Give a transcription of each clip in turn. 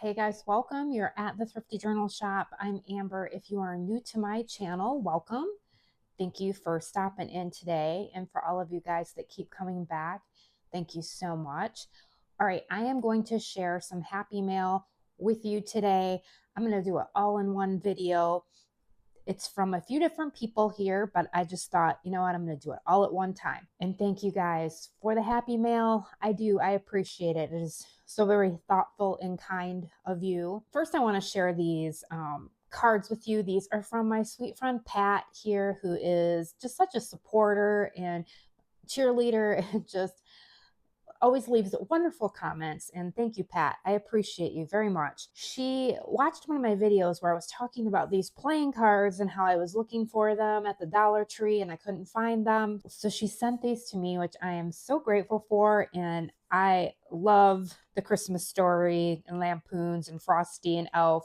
Hey guys, welcome. You're at the Thrifty Journal Shop. I'm Amber. If you are new to my channel, welcome. Thank you for stopping in today. And for all of you guys that keep coming back, thank you so much. All right, I am going to share some happy mail with you today. I'm going to do an all-in-one video. It's from a few different people here, but I just thought, you know what, I'm going to do it all at one time. And thank you guys for the happy mail. I appreciate it. It is so very thoughtful and kind of you. First, I want to share these cards with you. These are from my sweet friend Pat here, who is just such a supporter and cheerleader and just always leaves wonderful comments. And thank you, Pat. I appreciate you very much. She watched one of my videos where I was talking about these playing cards and how I was looking for them at the Dollar Tree and I couldn't find them. So she sent these to me, which I am so grateful for. And I love the Christmas Story and Lampoons and Frosty and Elf.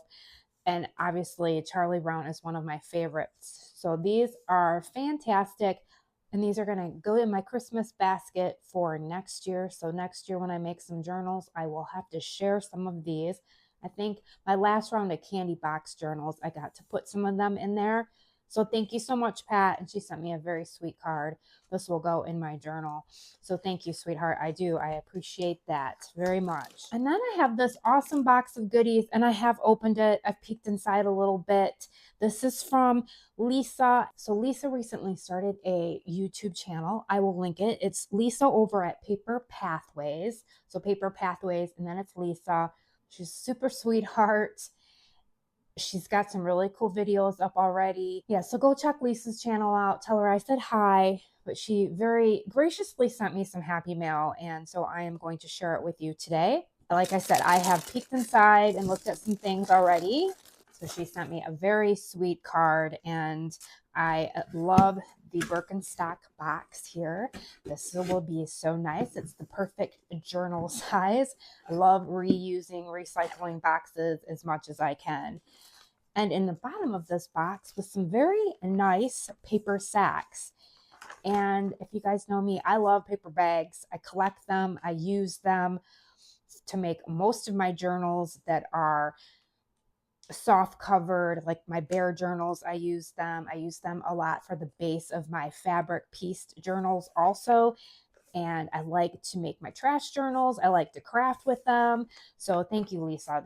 And obviously, Charlie Brown is one of my favorites. So these are fantastic. And these are going to go in my Christmas basket for next year. So next year when I make some journals, I will have to share some of these. I think my last round of candy box journals, I got to put some of them in there. So thank you so much, Pat. And she sent me a very sweet card. This will go in my journal. So thank you, sweetheart. I appreciate that very much. And then I have this awesome box of goodies and I have opened it. I've peeked inside a little bit. This is from Lisa. So Lisa recently started a YouTube channel. I will link it. It's Lisa over at Paper Pathways. So Paper Pathways, and then it's Lisa. She's a super sweetheart. She's got some really cool videos up already. Yeah, so go check Lisa's channel out. Tell her I said hi. But she very graciously sent me some happy mail, and so I am going to share it with you today. Like I said, I have peeked inside and looked at some things already. So she sent me a very sweet card, and I love the Birkenstock box here. This will be so nice. It's the perfect journal size. I love reusing, recycling boxes as much as I can. And in the bottom of this box was some very nice paper sacks. And if you guys know me, I love paper bags. I collect them. I use them to make most of my journals that are soft covered, like my bare journals. I use them a lot for the base of my fabric pieced journals also. And I like to make my trash journals. I like to craft with them. So thank you, Lisa.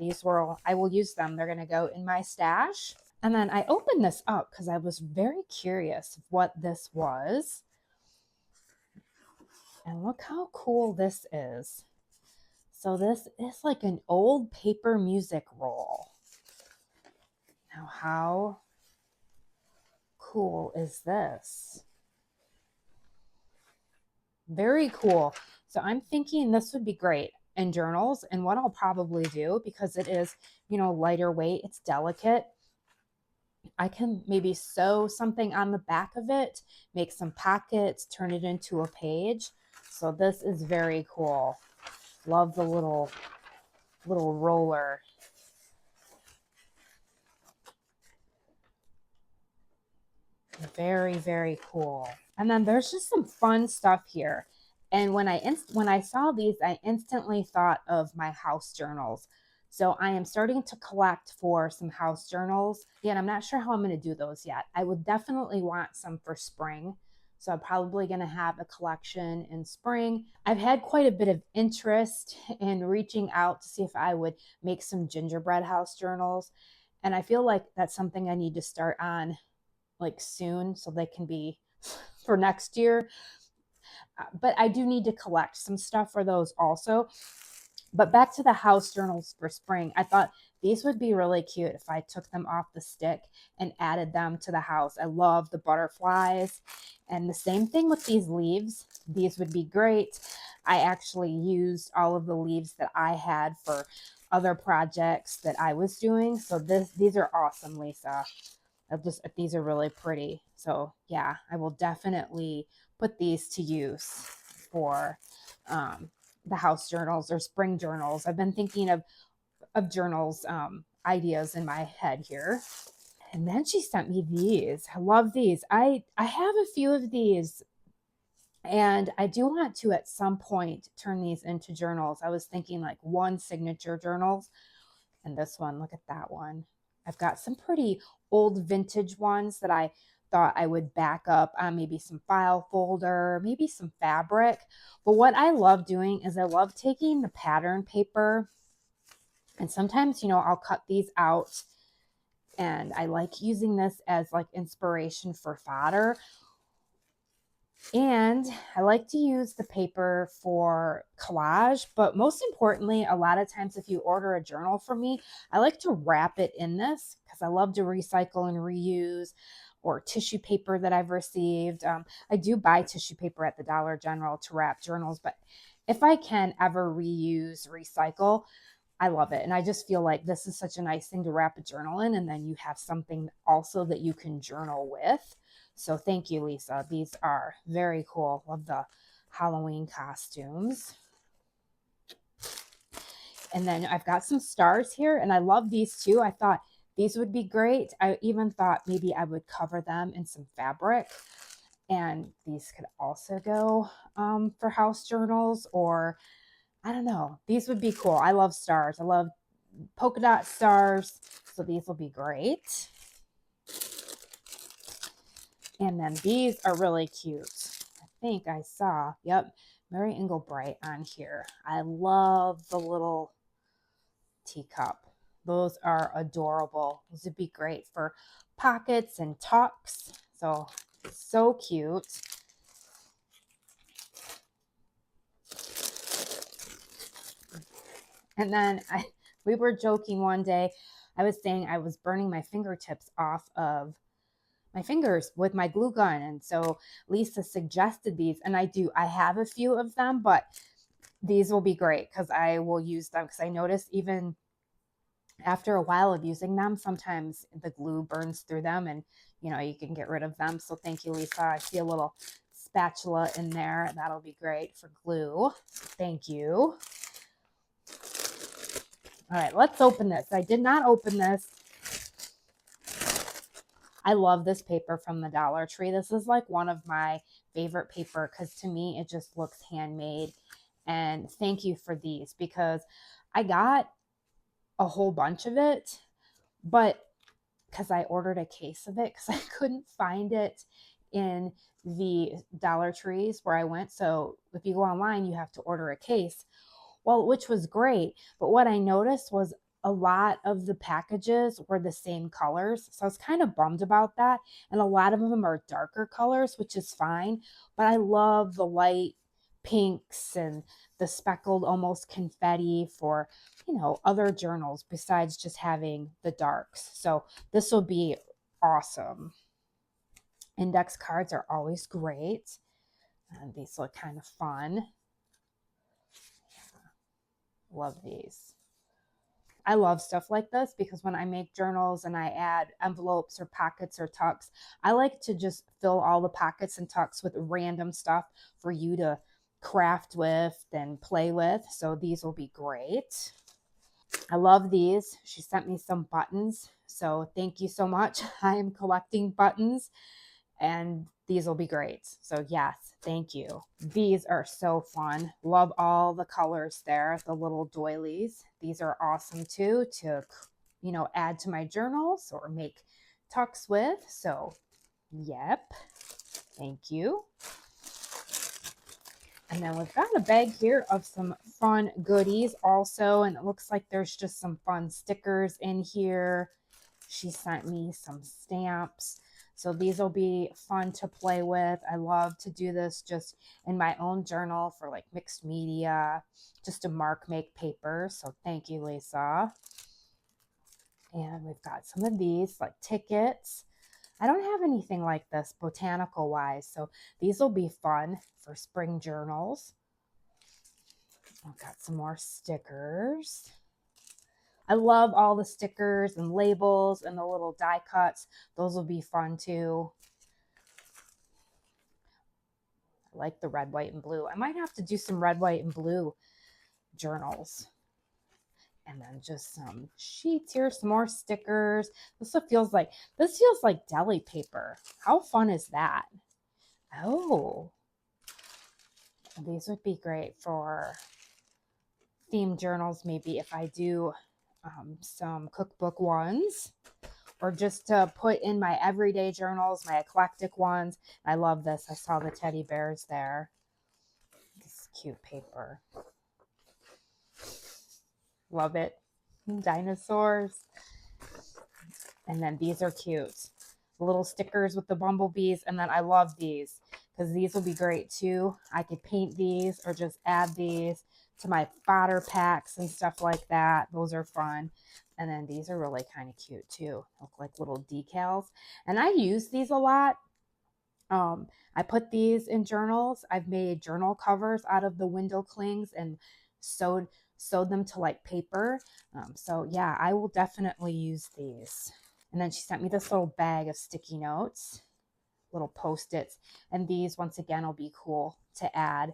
I will use them. They're going to go in my stash. And then I opened this up because I was very curious what this was. And look how cool this is. So this is like an old paper music roll. Now, how cool is this? Very cool. So I'm thinking this would be great in journals. And what I'll probably do, because it is, lighter weight, it's delicate, I can maybe sew something on the back of it, make some pockets, turn it into a page. So this is very cool. Love the little roller. Very, very cool. And then there's just some fun stuff here. And when I saw these, I instantly thought of my house journals. So I am starting to collect for some house journals. Yeah, and I'm not sure how I'm going to do those yet. I would definitely want some for spring. So I'm probably going to have a collection in spring. I've had quite a bit of interest in reaching out to see if I would make some gingerbread house journals. And I feel like that's something I need to start on like soon so they can be for next year. But I do need to collect some stuff for those also. But back to the house journals for spring, I thought these would be really cute if I took them off the stick and added them to the house. I love the butterflies. And the same thing with these leaves. These would be great. I actually used all of the leaves that I had for other projects that I was doing. So these are awesome, Lisa. These are really pretty. So yeah, I will definitely put these to use for the house journals or spring journals. I've been thinking of journals ideas in my head here. And then she sent me these. I love these. I have a few of these, and I do want to at some point turn these into journals. I was thinking like one signature journals. And this one, look at that one. I've got some pretty old vintage ones that I thought I would back up on maybe some file folder, maybe some fabric. But what I love doing is I love taking the pattern paper, and sometimes, I'll cut these out, and I like using this as like inspiration for fodder. And I like to use the paper for collage, but most importantly, a lot of times if you order a journal from me, I like to wrap it in this because I love to recycle and reuse, or tissue paper that I've received. I do buy tissue paper at the Dollar General to wrap journals, but if I can ever reuse, recycle, I love it. And I just feel like this is such a nice thing to wrap a journal in. And then you have something also that you can journal with. So thank you, Lisa. These are very cool. Love the Halloween costumes. And then I've got some stars here, and I love these too. I thought these would be great. I even thought maybe I would cover them in some fabric. And these could also go for house journals, or I don't know. These would be cool. I love stars. I love polka dot stars. So these will be great. And then these are really cute. I think I saw, yep, Mary Englebright on here. I love the little teacup. Those are adorable. These would be great for pockets and tucks. So cute. And then we were joking one day. I was saying I was burning my fingertips off of my fingers with my glue gun. And so Lisa suggested these, and I have a few of them, but these will be great because I will use them, because I noticed even after a while of using them, sometimes the glue burns through them, and you can get rid of them. So thank you, Lisa. I see a little spatula in there. That'll be great for glue. Thank you. All right, let's open this. I did not open this. I love this paper from the Dollar Tree. This is like one of my favorite paper because to me, it just looks handmade. And thank you for these, because I got a whole bunch of it, but because I ordered a case of it because I couldn't find it in the Dollar Trees where I went. So if you go online, you have to order a case. Well, which was great. But what I noticed was a lot of the packages were the same colors. So I was kind of bummed about that. And a lot of them are darker colors, which is fine. But I love the light pinks and the speckled almost confetti for, other journals besides just having the darks. So this will be awesome. Index cards are always great. And these look kind of fun. Love these. I love stuff like this because when I make journals and I add envelopes or pockets or tucks, I like to just fill all the pockets and tucks with random stuff for you to craft with and play with. So these will be great. I love these. She sent me some buttons. So thank you so much. I am collecting buttons, and these will be great. So yes, thank you. These are so fun. Love all the colors there, the little doilies. These are awesome too to, add to my journals or make tucks with. So, yep. Thank you. And then we've got a bag here of some fun goodies also. And it looks like there's just some fun stickers in here. She sent me some stamps. So these will be fun to play with. I love to do this just in my own journal for like mixed media, just to make paper. So thank you, Lisa. And we've got some of these like tickets. I don't have anything like this botanical wise. So these will be fun for spring journals. I've got some more stickers. I love all the stickers and labels and the little die cuts. Those will be fun too. I like the red, white, and blue. I might have to do some red, white, and blue journals. And then just some sheets here, some more stickers. This feels like deli paper. How fun is that? Oh, these would be great for theme journals, maybe if I do some cookbook ones, or just to put in my everyday journals, my eclectic ones. I love this. I saw the teddy bears there. This cute paper. Love it. Dinosaurs. And then these are cute. Little stickers with the bumblebees. And then I love these because these will be great too. I could paint these or just add these to my fodder packs and stuff like that. Those are fun. And then these are really kind of cute too. Look like little decals. And I use these a lot. I put these in journals. I've made journal covers out of the window clings and sewed them to like paper. So yeah, I will definitely use these. And then she sent me this little bag of sticky notes, little Post-its. And these, once again, will be cool to add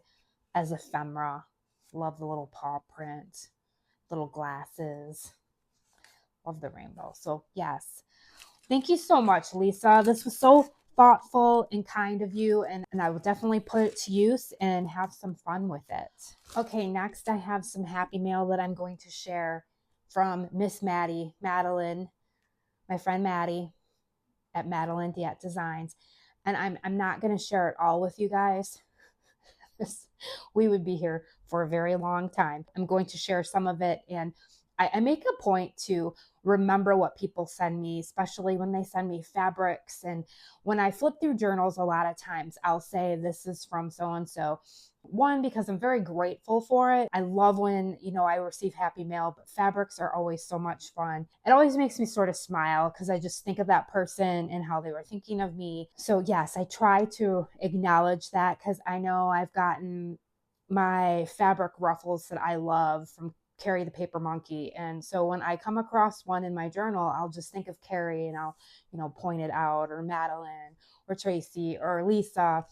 as ephemera. Love the little paw print, little glasses. Love the rainbow. So yes, thank you so much, Lisa. This was so thoughtful and kind of you, and I will definitely put it to use and have some fun with it. Okay, next I have some happy mail that I'm going to share from Miss Madeline, my friend Maddie at Madeline Designs. And I'm not going to share it all with you guys. We would be here for a very long time. I'm going to share some of it, and I make a point to remember what people send me, especially when they send me fabrics. And when I flip through journals, a lot of times I'll say, this is from so-and-so. One, because I'm very grateful for it. I love when, I receive happy mail, but fabrics are always so much fun. It always makes me sort of smile because I just think of that person and how they were thinking of me. So yes, I try to acknowledge that because I know I've gotten my fabric ruffles that I love from Carrie the Paper Monkey. And so when I come across one in my journal, I'll just think of Carrie and I'll, point it out, or Madeline or Tracy or Lisa.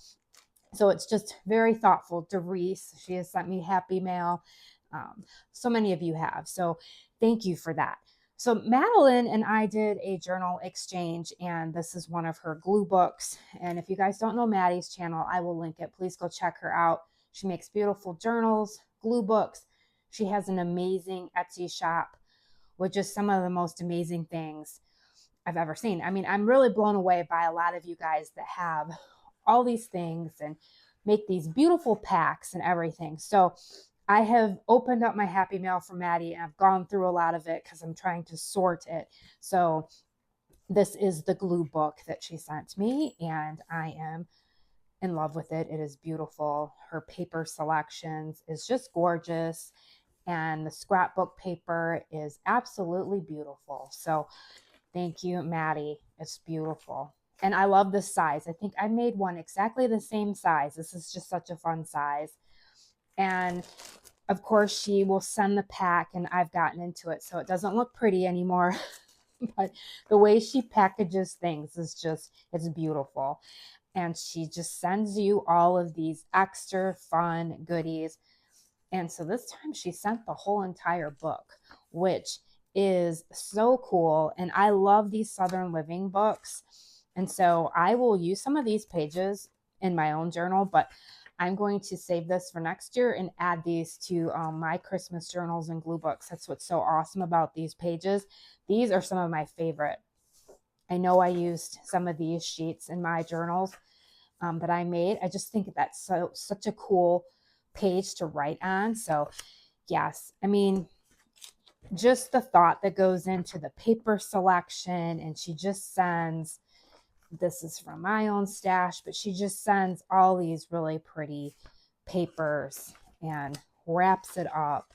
So it's just very thoughtful. Doris, she has sent me happy mail. So many of you have. So thank you for that. So Madeline and I did a journal exchange, and this is one of her glue books. And if you guys don't know Maddie's channel, I will link it. Please go check her out. She makes beautiful journals, glue books. She has an amazing Etsy shop with just some of the most amazing things I've ever seen. I mean, I'm really blown away by a lot of you guys that have all these things and make these beautiful packs and everything. So I have opened up my happy mail from Maddie, and I've gone through a lot of it because I'm trying to sort it. So this is the glue book that she sent me, and I am in love with it. It is beautiful. Her paper selections is just gorgeous, and the scrapbook paper is absolutely beautiful. So thank you, Maddie. It's beautiful. And I love this size. I think I made one exactly the same size. This is just such a fun size. And of course, she will send the pack, and I've gotten into it, so it doesn't look pretty anymore. But the way she packages things is just, it's beautiful. And she just sends you all of these extra fun goodies. And so this time she sent the whole entire book, which is so cool. And I love these Southern Living books. And so I will use some of these pages in my own journal, but I'm going to save this for next year and add these to my Christmas journals and glue books. That's what's so awesome about these pages. These are some of my favorite. I know I used some of these sheets in my journals that I made. I just think that's such a cool page to write on. So yes, I mean, just the thought that goes into the paper selection, and she just sends, this is from my own stash, but she just sends all these really pretty papers and wraps it up,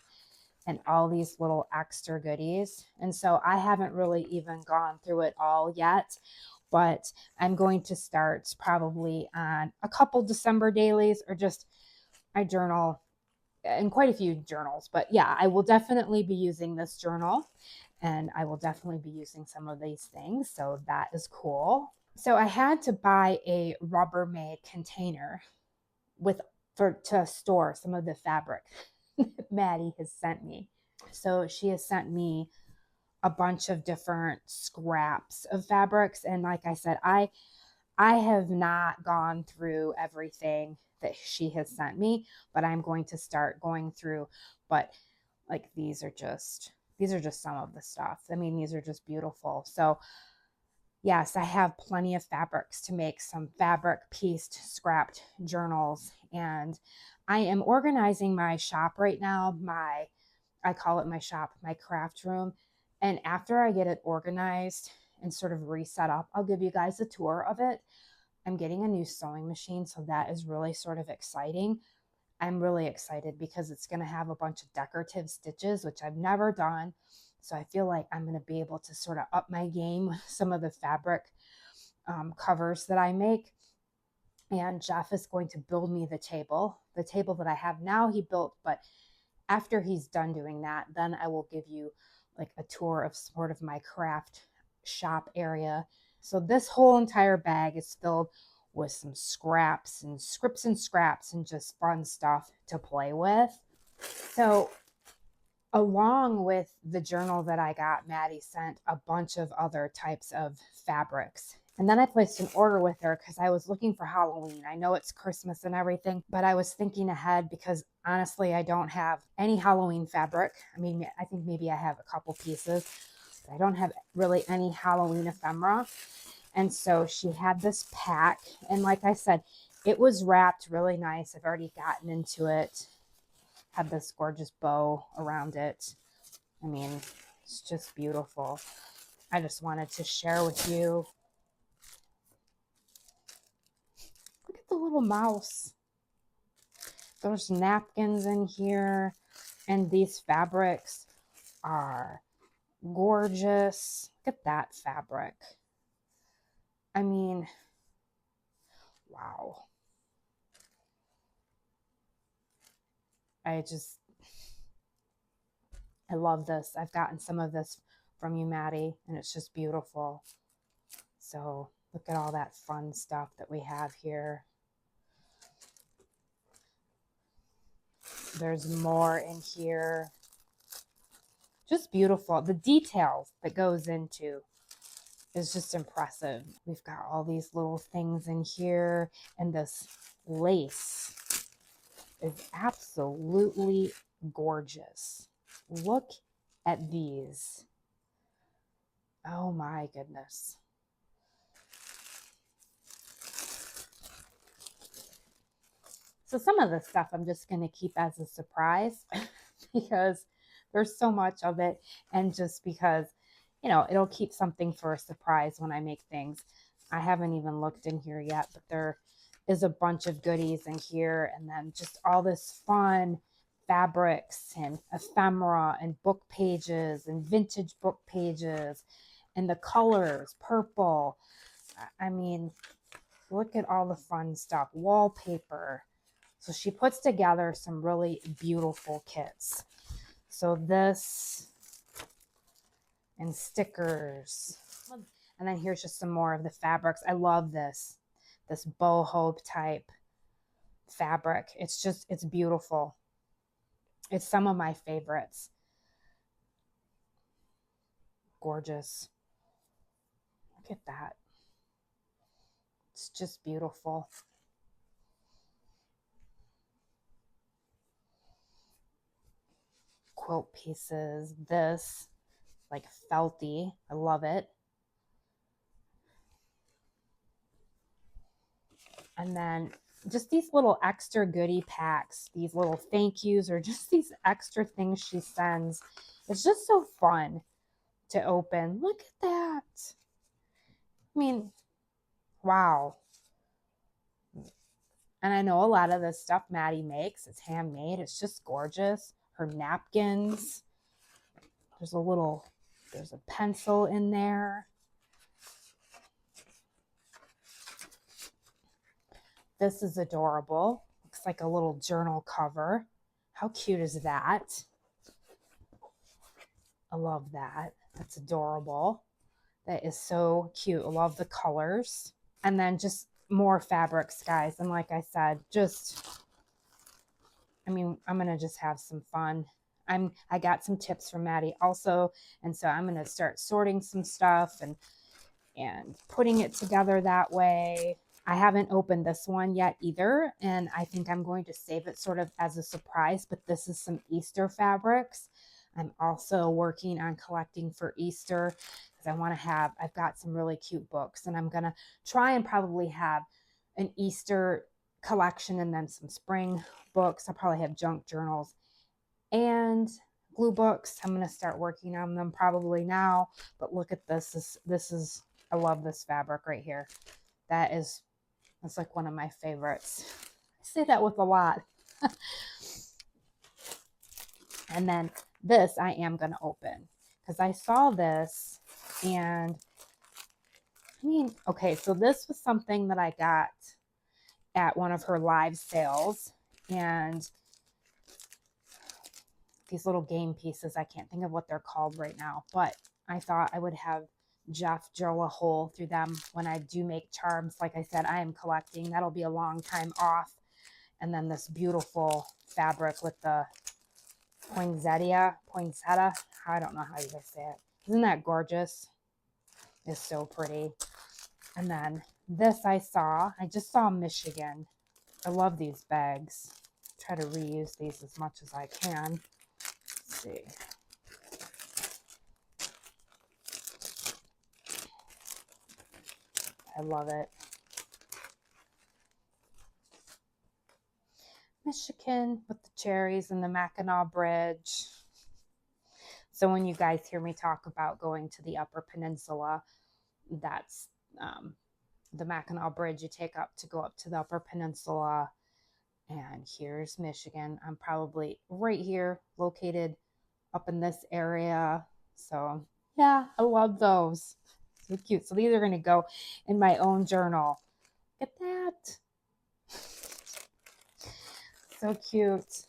and all these little extra goodies. And so I haven't really even gone through it all yet, but I'm going to start probably on a couple December dailies, or just I journal in quite a few journals. But yeah, I will definitely be using this journal, and I will definitely be using some of these things. So that is cool. So I had to buy a Rubbermaid container to store some of the fabric Maddie has sent me. So she has sent me a bunch of different scraps of fabrics. And like I said, I have not gone through everything that she has sent me, but I'm going to start going through. But like, these are just these are just some of the stuff. I mean, these are just beautiful. So yes, I have plenty of fabrics to make some fabric pieced scrapped journals. And I am organizing my shop right now. I call it my shop, my craft room. And after I get it organized and sort of reset up, I'll give you guys a tour of it. I'm getting a new sewing machine, so that is really sort of exciting. I'm really excited because it's going to have a bunch of decorative stitches, which I've never done. So I feel like I'm going to be able to sort of up my game with some of the fabric covers that I make. And Jeff is going to build me the table that I have now he built, but after he's done doing that, then I will give you like a tour of sort of my craft shop area. So this whole entire bag is filled with some scraps and scripts and scraps and just fun stuff to play with. So along with the journal that I got, Maddie sent a bunch of other types of fabrics. And then I placed an order with her because I was looking for Halloween. I know it's Christmas and everything, but I was thinking ahead because honestly, I don't have any Halloween fabric. I mean, I think maybe I have a couple pieces, but I don't have really any Halloween ephemera. And so she had this pack. And like I said, it was wrapped really nice. I've already gotten into it. Had this gorgeous bow around it. I mean, it's just beautiful. I just wanted to share with you. Look at the little mouse. There's napkins in here. And these fabrics are gorgeous. Look at that fabric. I mean, wow. I love this. I've gotten some of this from you, Maddie, and it's just beautiful. So look at all that fun stuff that we have here. There's more in here. Just beautiful. The details that goes into is just impressive. We've got all these little things in here, and this lace is absolutely gorgeous. Look at these. Oh my goodness. So some of this stuff I'm just going to keep as a surprise because there's so much of it, and just because, you know, it'll keep something for a surprise when I make things. I haven't even looked in here yet, but there is a bunch of goodies in here, and then just all this fun fabrics and ephemera and book pages and vintage book pages and the colors, purple. I mean, look at all the fun stuff, wallpaper. So she puts together some really beautiful kits. So this and stickers. And then here's just some more of the fabrics. I love this boho type fabric. It's beautiful. It's some of my favorites. Gorgeous. Look at that. It's just beautiful. Quilt pieces. This, like felty. I love it. And then just these little extra goodie packs, these little thank yous, or just these extra things she sends. It's just so fun to open. Look at that. I mean, wow. And I know a lot of this stuff Maddie makes. It's handmade. It's just gorgeous. Her napkins. There's a pencil in there. This is adorable. Looks like a little journal cover. How cute is that? I love that. That's adorable. That is so cute. I love the colors. And then just more fabrics, guys. And like I said, I'm going to just have some fun. I got some tips from Maddie also. And so I'm going to start sorting some stuff and putting it together that way. I haven't opened this one yet either, and I think I'm going to save it sort of as a surprise, but this is some Easter fabrics. I'm also working on collecting for Easter because I've got some really cute books, and I'm going to try and probably have an Easter collection and then some spring books. I'll probably have junk journals and glue books. I'm going to start working on them probably now, but look at this. This is, I love this fabric right here. That's like one of my favorites. I say that with a lot. And then this I am going to open because I saw this, and I mean, okay, so this was something that I got at one of her live sales, and these little game pieces, I can't think of what they're called right now, but I thought I would have Jeff drill a hole through them when I do make charms. Like I said, I am collecting. That'll be a long time off. And then this beautiful fabric with the poinsettia, I don't know how you guys say it. Isn't that gorgeous? It's so pretty. And then this I just saw Michigan. I love these bags. Try to reuse these as much as I can. Let's see. I love it. Michigan with the cherries and the Mackinac Bridge. So when you guys hear me talk about going to the Upper Peninsula, that's the Mackinac Bridge you take up to go up to the Upper Peninsula. And here's Michigan. I'm probably right here, located up in this area. So yeah, I love those. So cute. So these are going to go in my own journal. Look at that. So cute.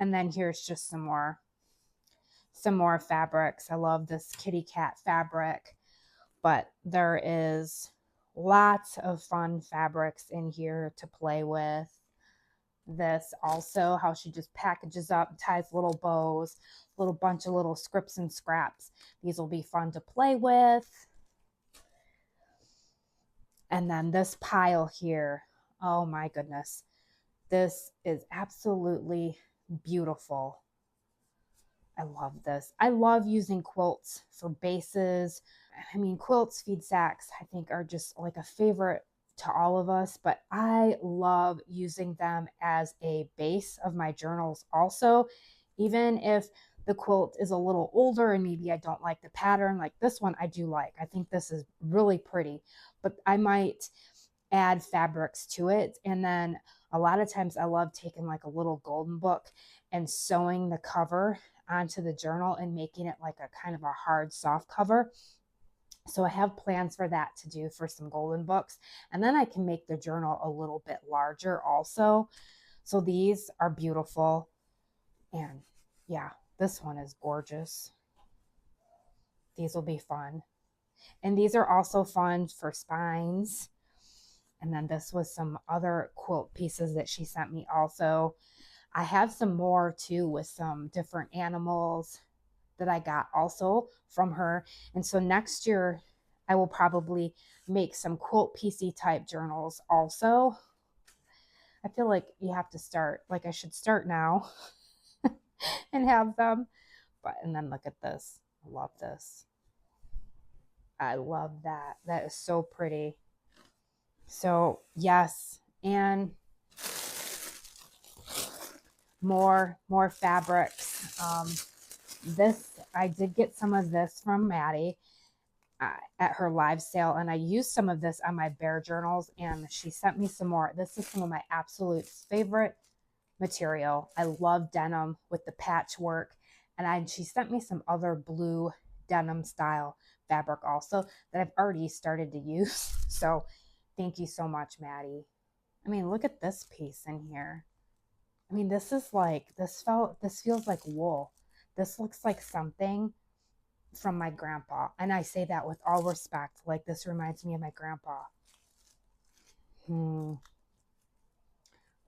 And then here's just some more fabrics. I love this kitty cat fabric, but there is lots of fun fabrics in here to play with. This also, how she just packages up, ties little bows, little bunch of little scripts and scraps. These will be fun to play with. And then this pile here, oh my goodness, this is absolutely beautiful. I love this. I love using quilts for bases. I mean, quilts, feed sacks, I think are just like a favorite to all of us, but I love using them as a base of my journals also, even if the quilt is a little older and maybe I don't like the pattern. Like this one I do like. I think this is really pretty, but I might add fabrics to it. And then a lot of times I love taking like a little golden book and sewing the cover onto the journal and making it like a kind of a hard soft cover. So I have plans for that to do for some golden books. And then I can make the journal a little bit larger also. So these are beautiful. And yeah, this one is gorgeous. These will be fun. And these are also fun for spines. And then this was some other quilt pieces that she sent me also. I have some more too with some different animals that I got also from her. And so next year I will probably make some quilt PC type journals also. I feel like you have to start, like I should start now and have them. And then look at this. I love this. I love that. That is so pretty. So yes, and more fabrics. This, I did get some of this from Maddie at her live sale, and I used some of this on my bear journals, and she sent me some more. This is some of my absolute favorite material. I love denim with the patchwork, and she sent me some other blue denim style fabric also that I've already started to use. So thank you so much, Maddie. I mean, look at this piece in here. I mean, this is like, this feels like wool. This looks like something from my grandpa. And I say that with all respect. Like, this reminds me of my grandpa.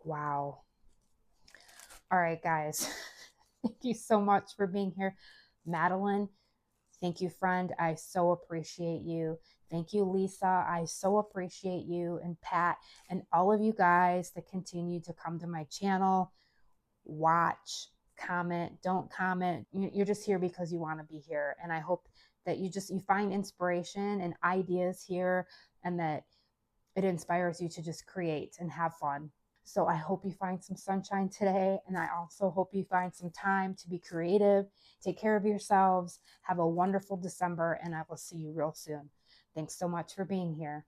Wow. All right, guys. Thank you so much for being here. Madeline, thank you, friend. I so appreciate you. Thank you, Lisa. I so appreciate you, and Pat, and all of you guys that continue to come to my channel, watch, comment, don't comment. You're just here because you want to be here. And I hope that you find inspiration and ideas here, and that it inspires you to just create and have fun. So I hope you find some sunshine today. And I also hope you find some time to be creative. Take care of yourselves. Have a wonderful December, and I will see you real soon. Thanks so much for being here.